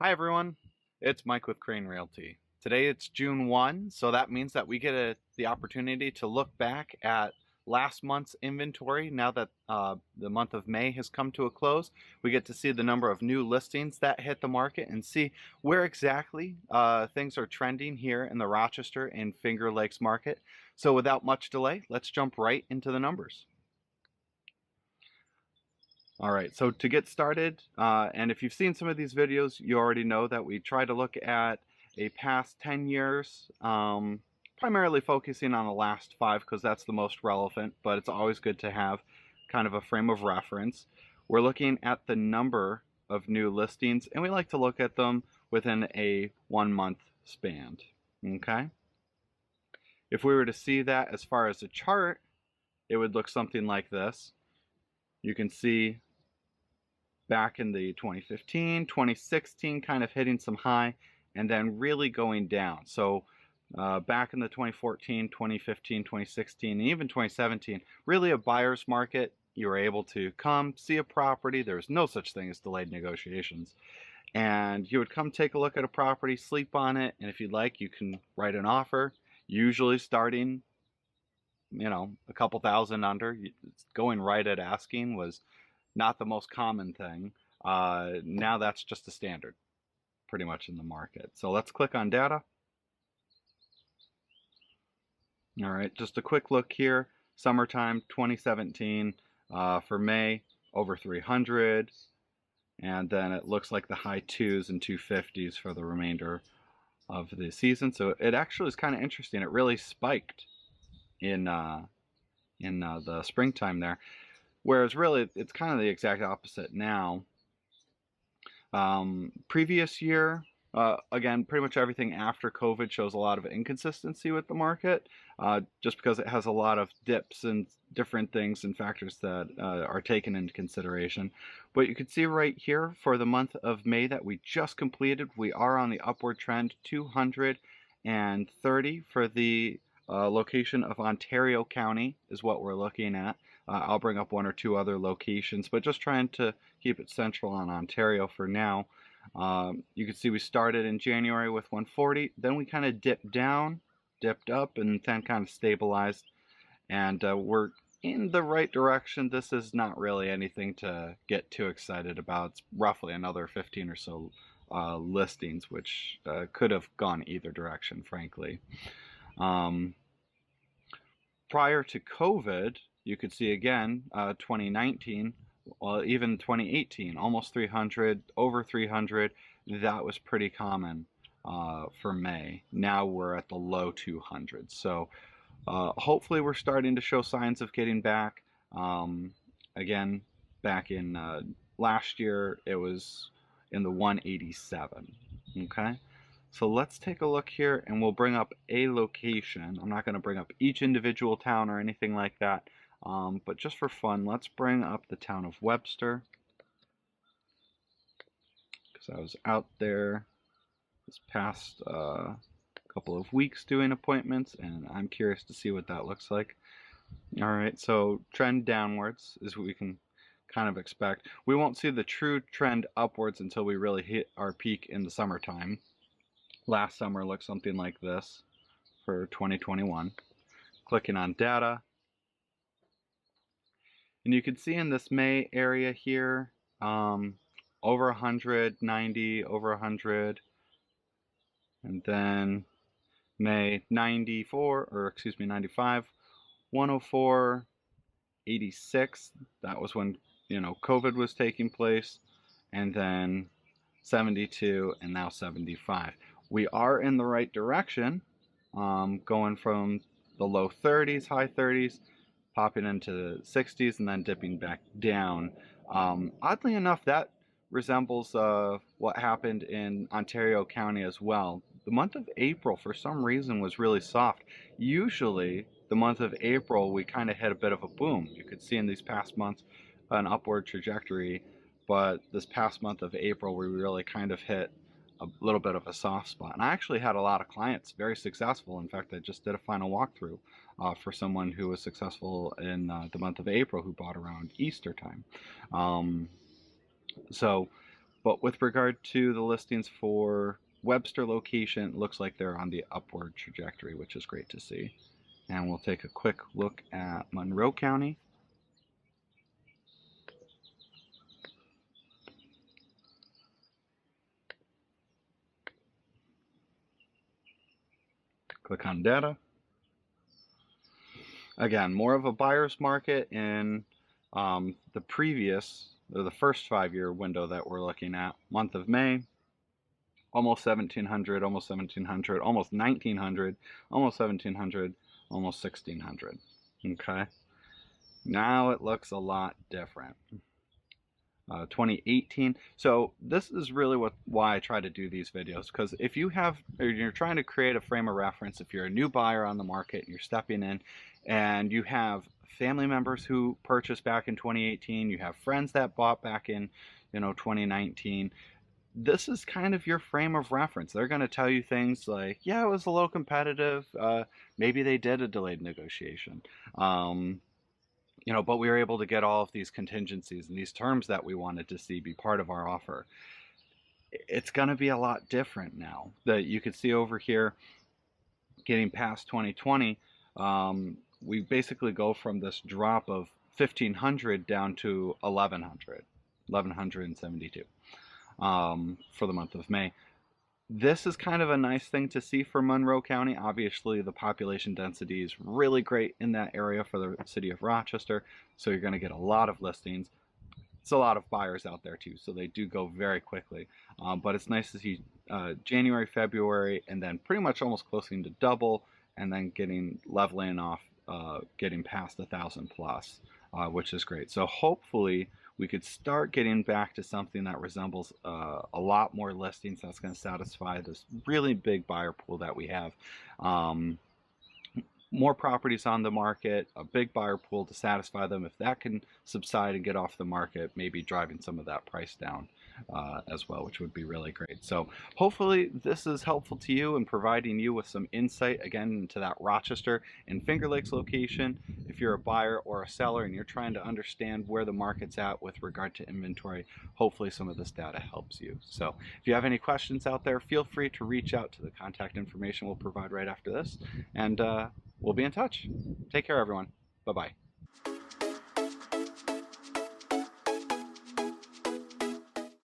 Hi everyone, it's Mike with Crane Realty. Today it's June 1, so that means that we get the opportunity to look back at last month's inventory. Now that the month of May has come to a close, we get to see the number of new listings that hit the market and see where exactly things are trending here in the Rochester and Finger Lakes market. So without much delay, let's jump right into the numbers. All right, so to get started, and if you've seen some of these videos, you already know that we try to look at a past 10 years, primarily focusing on the last 5 because that's the most relevant, but it's always good to have kind of a frame of reference. We're looking at the number of new listings, and we like to look at them within a 1-month span, okay? If we were to see that as far as a chart, it would look something like this. You can see back in the 2015, 2016, kind of hitting some high and then really going down. So back in the 2014, 2015, 2016, and even 2017, really a buyer's market. You were able to come see a property. There's no such thing as delayed negotiations. And you would come take a look at a property, sleep on it, and if you'd like, you can write an offer, usually starting, a couple thousand under. Going right at asking was not the most common thing. Now that's just the standard pretty much in the market. So let's click on data. All right, just a quick look here. Summertime 2017 for May, over 300. And then it looks like the high 2s and 250s for the remainder of the season. So it actually is kind of interesting. It really spiked in the springtime there. Whereas really it's kind of the exact opposite now. Previous year, again, pretty much everything after COVID shows a lot of inconsistency with the market, just because it has a lot of dips and different things and factors that are taken into consideration. But you can see right here for the month of May that we just completed, we are on the upward trend, 230 for the location of Ontario County is what we're looking at. I'll bring up 1 or 2 other locations, but just trying to keep it central on Ontario for now. You can see we started in January with 140, then we kind of dipped down, dipped up, and then kind of stabilized. And we're in the right direction. This is not really anything to get too excited about. It's roughly another 15 or so listings, which could have gone either direction, frankly. Prior to COVID, you could see again 2019, well, even 2018, almost 300, over 300. That was pretty common for May. Now we're at the low 200s. So hopefully we're starting to show signs of getting back. Again, back in last year, it was in the 187. Okay. So let's take a look here and we'll bring up a location. I'm not going to bring up each individual town or anything like that, but just for fun, let's bring up the town of Webster, because I was out there this past couple of weeks doing appointments and I'm curious to see what that looks like. All right, so trend downwards is what we can kind of expect. We won't see the true trend upwards until we really hit our peak in the summertime. Last summer looked something like this for 2021. Clicking on data. And you can see in this May area here, over 100, 90, over 100. And then May 94, or excuse me, 95, 104, 86. That was when, COVID was taking place. And then 72 and now 75. We are in the right direction, going from the low 30s, high 30s, popping into the 60s and then dipping back down. Oddly enough, that resembles what happened in Ontario County as well. The month of April, for some reason, was really soft. Usually, the month of April, we kind of hit a bit of a boom. You could see in these past months an upward trajectory, but this past month of April, we really kind of hit a little bit of a soft spot. And I actually had a lot of clients, very successful. In fact, I just did a final walkthrough for someone who was successful in the month of April who bought around Easter time. So But with regard to the listings for Webster location, it looks like they're on the upward trajectory, which is great to see. And we'll take a quick look at Monroe County. Click on data. Again, more of a buyer's market in the first 5-year window that we're looking at. Month of May, almost 1,700, almost 1,700, almost 1,900, almost 1,700, almost 1,600. Okay. Now it looks a lot different. 2018. So this is really why I try to do these videos, because if you're trying to create a frame of reference, if you're a new buyer on the market and you're stepping in and you have family members who purchased back in 2018, you have friends that bought back in 2019, this is kind of your frame of reference. They're going to tell you things like, yeah, it was a little competitive, maybe they did a delayed negotiation, but we were able to get all of these contingencies and these terms that we wanted to see be part of our offer. It's going to be a lot different now. That you could see over here, getting past 2020, we basically go from this drop of 1,500 down to 1,172 for the month of May. This is kind of a nice thing to see for Monroe County. Obviously, the population density is really great in that area for the city of Rochester, so you're going to get a lot of listings. It's a lot of buyers out there too, so they do go very quickly. But it's nice to see January, February, and then pretty much almost closing to double, and then leveling off, getting past 1,000 plus, which is great. So hopefully we could start getting back to something that resembles a lot more listings that's going to satisfy this really big buyer pool that we have. More properties on the market, a big buyer pool to satisfy them. If that can subside and get off the market, maybe driving some of that price down as well, which would be really great. So hopefully this is helpful to you and providing you with some insight again into that Rochester and Finger Lakes location. If you're a buyer or a seller and you're trying to understand where the market's at with regard to inventory, hopefully some of this data helps you. So if you have any questions out there, feel free to reach out to the contact information we'll provide right after this, and we'll be in touch. Take care, everyone. Bye-bye.